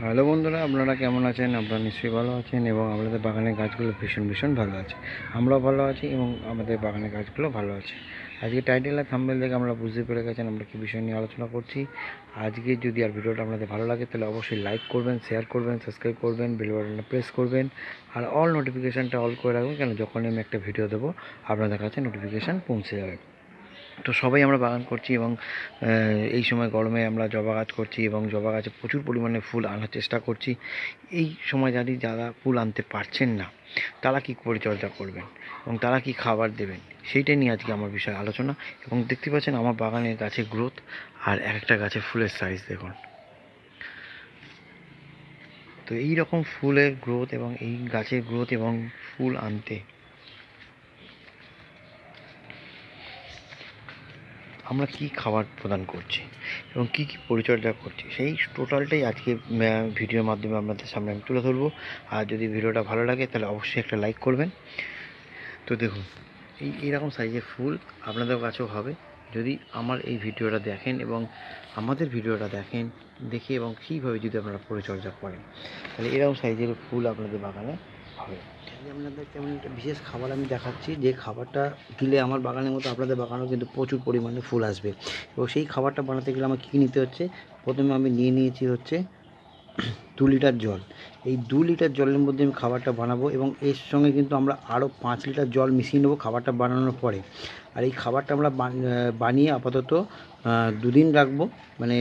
Hello বন্ধুরা, আপনারা কেমন আছেন? আপনারা নিশ্চয়ই ভালো আছেন এবং আমাদের বাগানের গাছগুলো ভীষণ ভালো আছে। আমরাও ভালো আছি এবং আমাদের বাগানের গাছগুলো ভালো আছে। আজকে টাইটেল আর থাম্বনেল দেখে আমরা বুঝতে পেরে গেছেন আমরা কী বিষয় নিয়ে আলোচনা করছি। আজকে যদি আর ভিডিওটা আপনাদের ভালো লাগে তাহলে অবশ্যই লাইক করবেন, শেয়ার করবেন, সাবস্ক্রাইব করবেন, বেল বাটনটা প্রেস করবেন আর অল নোটিফিকেশানটা অল করে রাখবেন, কেন যখনই আমি একটা ভিডিও দেবো আপনাদের কাছে নোটিফিকেশান পৌঁছে যাবে। তো সবাই আমরা বাগান করছি এবং এই সময় গরমে আমরা জবা গাছ করছি এবং জবা গাছে প্রচুর পরিমাণে ফুল আনার চেষ্টা করছি। এই সময় যারা ফুল আনতে পারছেন না তারা কী পরিচর্যা করবেন এবং তারা কী খাবার দেবেন সেইটাই নিয়ে আজকে আমার বিষয় আলোচনা। এবং দেখতে পাচ্ছেন আমার বাগানের গাছের গ্রোথ আর এক একটা গাছের ফুলের সাইজ দেখুন। তো এই রকম ফুলের গ্রোথ এবং এই গাছের গ্রোথ এবং ফুল আনতে আমরা কি খাবার প্রদান করছি এবং কি পরিচর্যা করছি সেই টোটালটাই আজকে ভিডিওর মাধ্যমে আপনাদের সামনে আমি তুলে ধরবো। আর যদি ভিডিওটা ভালো লাগে তাহলে অবশ্যই একটা লাইক করবেন। তো দেখুন, এইরকম সাইজের ফুল আপনাদের কাছেও হবে যদি আমার এই ভিডিওটা দেখেন এবং আমাদের ভিডিওটা দেখে এবং কীভাবে যদি আপনারা পরিচর্যা করেন তাহলে এরকম সাইজের ফুল আপনাদের বাগানে হবে। আপনাদের তেমন একটা বিশেষ খাবার আমি দেখাচ্ছি, যে খাবারটা দিলে আমার বাগানের মতো আপনাদের বাগানেও কিন্তু প্রচুর পরিমাণে ফুল আসবে। এবং সেই খাবারটা বানাতে গেলে আমার কী নিতে হচ্ছে, প্রথমে আমি নিয়েছি হচ্ছে 2 লিটার জল। এই 2 লিটার জলের মধ্যে আমি খাবারটা বানাবো এবং এর সঙ্গে কিন্তু আমরা আরও 5 লিটার জল মিশিয়ে নেবো খাবারটা বানানোর পরে। আর এই খাবারটা আমরা বানিয়ে আপাতত 2 দিন রাখবো, মানে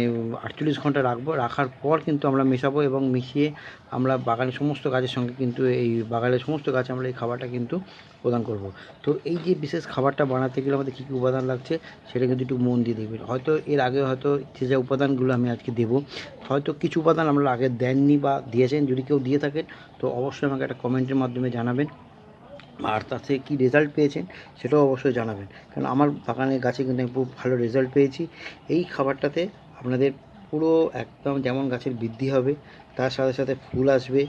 48 ঘন্টা রাখবো। রাখার পর কিন্তু আমরা মেশাবো এবং মিশিয়ে আমরা বাগানের সমস্ত গাছের সঙ্গে কিন্তু এই বাগানের সমস্ত গাছে আমরা এই খাবারটা কিন্তু প্রদান করব। তো এই যে বিশেষ খাবারটা বানাতে গেলে আমাদের কী কী উপাদান লাগছে সেটা কিন্তু একটু মন দিয়ে দেখবেন। হয়তো এর আগে হয়তো যে উপাদানগুলো আমি আজকে দেবো, হয়তো কিছু উপাদান আমরা আগে দেননি বা দিয়েছেন। যদি কেউ দিয়ে থাকেন তো অবশ্যই আমাকে একটা কমেন্টের মাধ্যমে জানাবেন, আর তাতে কী রেজাল্ট পেয়েছেন সেটাও অবশ্যই জানাবেন, কারণ আমার বাগানের গাছে কিন্তু আমি খুব ভালো রেজাল্ট পেয়েছি। এই খাবারটাতে আপনাদের পুরো একদম যেমন গাছের বৃদ্ধি হবে, তার সাথে সাথে ফুল আসবে,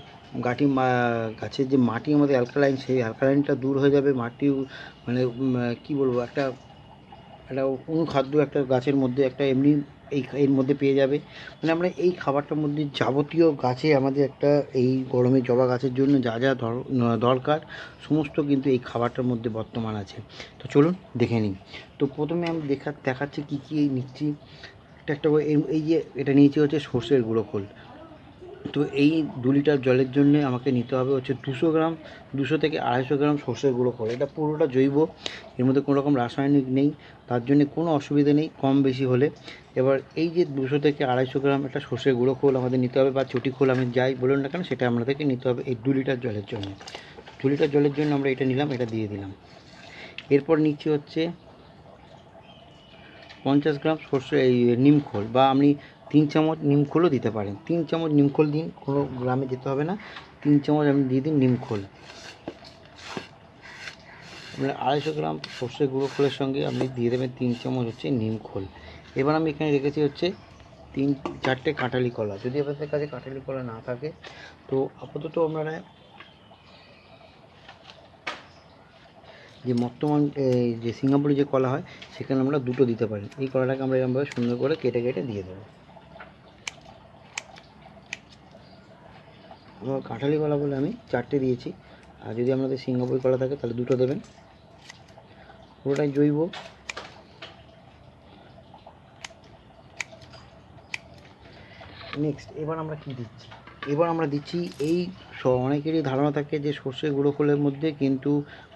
গাছের যে মাটি আমাদের অ্যালকালাইন, সেই অ্যালকালাইনটা দূর হয়ে যাবে। মাটি মানে কী বলবো, একটা অনুখাদ্য একটা গাছের মধ্যে একটা এমনি এর মধ্যে পেয়ে যাবে। মানে আমরা এই খাবারটার মধ্যে যাবতীয় গাছে আমাদের একটা এই গরমে জবা গাছের জন্য যা যা দরকার সমস্ত কিন্তু এই খাবারটার মধ্যে বর্তমান আছে। তো চলুন দেখে নিই। তো প্রথমে আমি দেখাচ্ছি কী কী নিচ্ছি। একটা এই যে এটা নিয়েছি হচ্ছে সর্ষের গুঁড়ো খোল। তো এই 2 লিটার জলের জন্যে আমাকে নিতে হবে হচ্ছে 200 গ্রাম, 200 থেকে 250 গ্রাম সর্ষের গুঁড়ো খোল। এটা পুরোটা জৈব, এর মধ্যে কোনো রকম রাসায়নিক নেই, তার জন্যে কোনো অসুবিধা নেই কম বেশি হলে। এবার এই যে 200 থেকে 250 গ্রাম একটা সর্ষের গুঁড়ো খোল আমাদের নিতে হবে, বা চটি খোল আমি যাই বলুন না কেন, সেটা আমাদেরকে নিতে হবে এই 2 লিটার জলের জন্য। 2 লিটার জলের জন্য আমরা এটা নিলাম, এটা দিয়ে দিলাম। এরপর নিচ্ছি হচ্ছে 50 গ্রাম নিমখোল, বা আপনি 3 চামচ নিমখোলও দিতে পারেন। 3 চামচ নিমখোল দিন, কোনো গ্রামে যেতে হবে না। 3 চামচ আপনি দিয়ে দিন নিমখোল। মানে 250 গ্রাম সর্ষে গুঁড়ো খোলের সঙ্গে আপনি দিয়ে দেবেন 3 চামচ হচ্ছে নিমখোল। এবার আমি এখানে রেখেছি হচ্ছে 3-4টে কাঁঠালি কলা। যদি আপনাদের কাছে কাঁঠালি কলা না থাকে তো আপাতত আপনারা যে বর্তমান যে সিঙ্গাপুরে যে কলা হয় সেখানে আমরা 2টো দিতে পারি। এই কলাটাকে আমরা এরকমভাবে সুন্দর করে কেটে দিয়ে দেবো। আমার কাঁঠালি কলা বলে আমি 4টে দিয়েছি, আর যদি আপনাদের সিঙ্গাপুরি কলা থাকে তাহলে 2টো দেবেন। পুরোটাই জৈব। নেক্সট এবার আমরা কী দিচ্ছি, এবার আমরা দিচ্ছি এই অনেকেরই ধারণা থাকে যে সর্ষে গুঁড়ো খোলের মধ্যে কিন্তু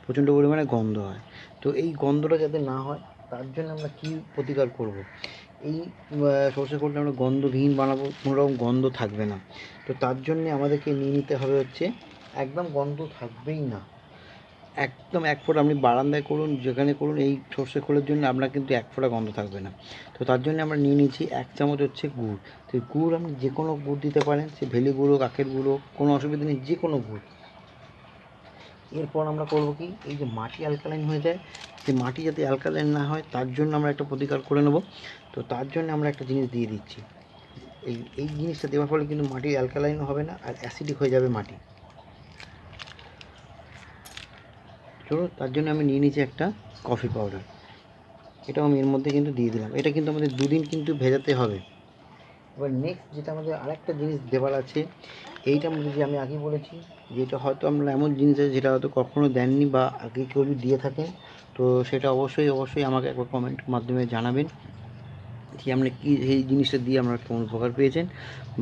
প্রচণ্ড পরিমাণে গন্ধ হয়। তো এই গন্ধটা যাতে না হয় তার জন্য আমরা কী প্রতিকার করব, এই সর্ষে খোলটা আমরা গন্ধবিহীন বানাবো, কোনো রকম গন্ধ থাকবে না। তো তার জন্যে আমাদেরকে নিয়ে নিতে হবে হচ্ছে, একদম গন্ধ থাকবেই না, একদম 1 ফোঁটা আপনি বারান্দায় করুন, যেখানে করুন, এই সর্ষে খোলের জন্য আপনার কিন্তু 1 ফোঁটা গন্ধ থাকবে না। তো তার জন্য আমরা নিয়ে নিয়েছি 1 চামচ হচ্ছে গুড়। তো গুড় আপনি যে কোনো গুড় দিতে পারেন, সে ভেলি গুঁড়ো, আখের গুঁড়ো, কোনো অসুবিধা নেই, যে কোনো গুড়। এরপর আমরা করবো কি, এই যে মাটি অ্যালকালাইন হয়ে যায়, সে মাটি যাতে অ্যালকালাইন না হয় তার জন্য আমরা একটা প্রতিকার করে নেব। তো তার জন্য আমরা একটা জিনিস দিয়ে দিচ্ছি। এই জিনিসটা দেওয়ার ফলে কিন্তু মাটি অ্যালকালাইন হবে না আর অ্যাসিডিক হয়ে যাবে মাটি। চলো, তার জন্য আমি নিয়ে নিয়েছি একটা কফি পাউডার। এটাও আমি এর মধ্যে কিন্তু দিয়ে দিলাম। এটা কিন্তু আমাদের 2 দিন কিন্তু ভেজাতে হবে। এবার নেক্সট যেটা আমাদের আরেকটা জিনিস দেওয়ার আছে, এইটার মধ্যে যে আমি আগেই বলেছি যেটা হয়তো আমরা এমন জিনিস আছে যেটা হয়তো কখনো দেননি বা আগে কেউ যদি দিয়ে থাকেন, তো সেটা অবশ্যই আমাকে একবার কমেন্ট মাধ্যমে জানাবেন যে আপনি কি এই জিনিসটা দিয়ে আপনারা কেমন উপকার পেয়েছেন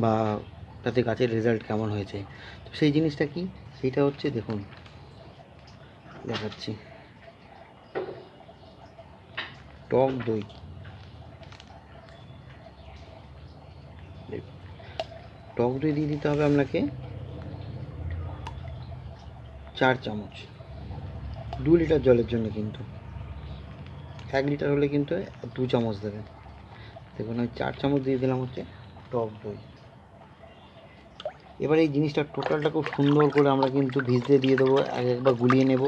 বা তাতে গাছের রেজাল্ট কেমন হয়েছে। তো সেই জিনিসটা কি, সেইটা হচ্ছে দেখুন দেখাচ্ছি, টক দই। দেখুন, টক দই দিয়ে দিতে হবে আপনাকে 4 চামচ, 2 লিটার জলের জন্য। কিন্তু 1 লিটার হলে কিন্তু 2 চামচ দেবেন। দেখুন আমি 4 চামচ দিয়ে দিলাম হচ্ছে টক দই। এবার এই জিনিসটা টোটালটা খুব সুন্দর করে আমরা কিন্তু ভিজতে দিয়ে দেবো, একবার গুলিয়ে নেব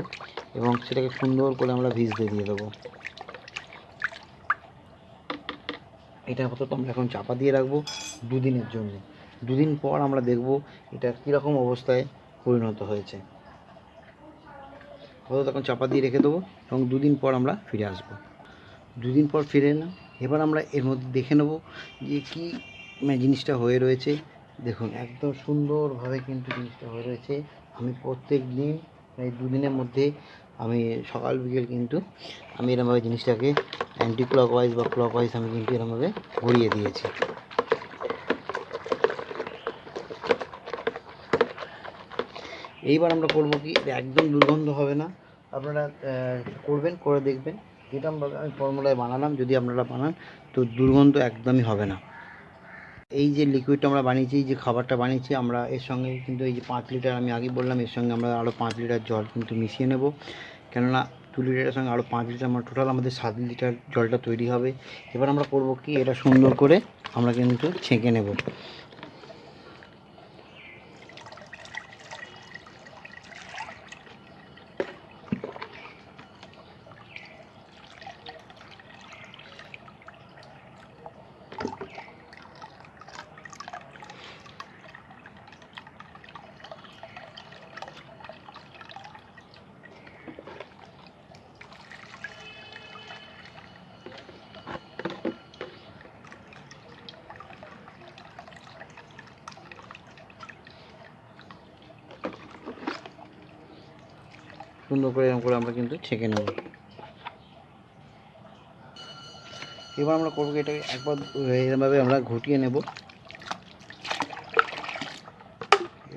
এবং সেটাকে সুন্দর করে আমরা ভিজতে দিয়ে দেবো। এটা আপাতত আমরা এখন চাপা দিয়ে রাখবো 2 দিনের জন্য। 2 দিন পর আমরা দেখব এটা কীরকম অবস্থায় পরিণত হয়েছে। আপাতত এখন চাপা দিয়ে রেখে দেবো এবং 2 দিন পর আমরা ফিরে আসবো। 2 দিন পর ফিরে এলাম, এবার আমরা এর মধ্যে দেখে নেব যে কী জিনিসটা হয়ে রয়েছে। দেখুন একদম সুন্দরভাবে কিন্তু জিনিসটা হয়ে রয়েছে। আমি প্রত্যেক দিন এই 2 দিনের মধ্যে আমি সকাল বিকেল কিন্তু আমি এরমভাবে জিনিসটাকে অ্যান্টি ক্লকওয়াইজ বা ক্লকওয়াইজ আমি কিন্তু এরমভাবে ঘুরিয়ে দিয়েছি। এইবার আমরা করব কি, একদম দুর্গন্ধ হবে না, আপনারা করবেন, করে দেখবেন। যেটা আমি ফর্মুলায় বানালাম, যদি আপনারা বানান তো দুর্গন্ধ একদমই হবে না। এই যে লিকুইডটা আমরা বানিয়েছি, যে খাবারটা বানিয়েছি আমরা, এর সঙ্গে কিন্তু এই যে 5 লিটার আমি আগে বললাম, এর সঙ্গে আমরা আরও 5 লিটার জল কিন্তু মিশিয়ে নেব। কেননা 2 লিটারের সঙ্গে আরও 5 লিটার, আমরা টোটাল আমাদের 7 লিটার জলটা তৈরি হবে। এবার আমরা করব কি, এটা সুন্দর করে আমরা কিন্তু ছেঁকে নেব। সুন্দর করে এরকম করে আমরা কিন্তু ছেঁকে নেব। এবার আমরা করবো এটাকে একবার এরকমভাবে আমরা ঘুটিয়ে নেব,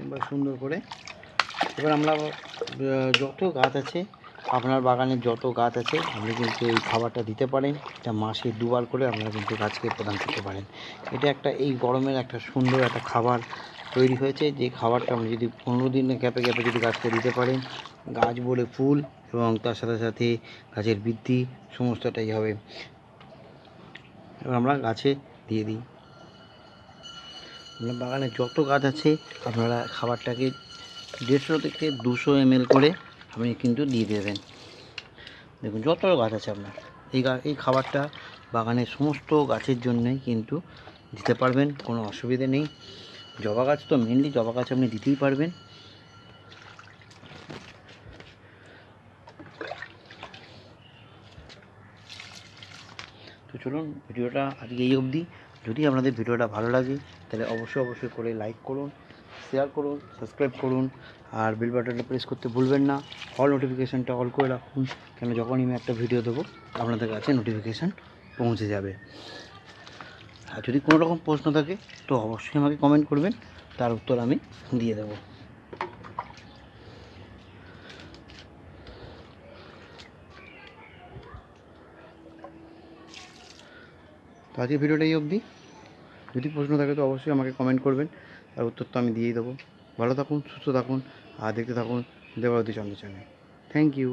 এবার সুন্দর করে। এবার আমরা যত গাছ আছে, আপনার বাগানে যত গাছ আছে, আপনি কিন্তু এই খাবারটা দিতে পারেন। এটা মাসে 2 বার করে আপনারা কিন্তু গাছকে প্রদান করতে পারেন। এটা একটা এই গরমের একটা সুন্দর একটা খাবার তৈরি হয়েছে, যে খাবারটা আপনি যদি 15 দিনে গ্যাপে যদি গাছকে দিতে পারেন, গাছ বলে ফুল এবং তার সাথে সাথে গাছের বৃদ্ধি সমস্তটাই হবে। এবার আমরা গাছে দিয়ে দিই। আপনার বাগানে যত গাছ আছে আপনারা খাবারটাকে 150 থেকে 200 ml করে আপনি কিন্তু দিয়ে দেবেন। দেখুন যত গাছ আছে আপনার, এই খাবারটা বাগানের সমস্ত গাছের জন্যই কিন্তু দিতে পারবেন, কোনো অসুবিধে নেই। জবা গাছ তো মেনলি জবা গাছ আপনি দিতেই পারবেন। তো চলুন, ভিডিওটা আজকে এই অবধি। যদি আপনাদের ভিডিওটা ভালো লাগে তাহলে অবশ্যই করে লাইক করুন, শেয়ার করুন, সাবস্ক্রাইব করুন, আর বেল বাটনটা প্রেস করতে ভুলবেন না। অল নোটিফিকেশানটা অল করে রাখুন, কেন যখনই আমি একটা ভিডিও দেবো আপনাদের কাছে নোটিফিকেশান পৌঁছে যাবে। আর যদি কোনো রকম প্রশ্ন থাকে তো অবশ্যই আমাকে কমেন্ট করবেন, তার উত্তর আমি দিয়ে দেবো। তো আজকের ভিডিওটা এই অবধি। যদি প্রশ্ন থাকে তো অবশ্যই আমাকে কমেন্ট করবেন, আর উত্তর তো আমি দিয়েই দেবো। ভালো থাকুন, সুস্থ থাকুন, আর দেখতে থাকুন Debarati Chandra channel. Thank you.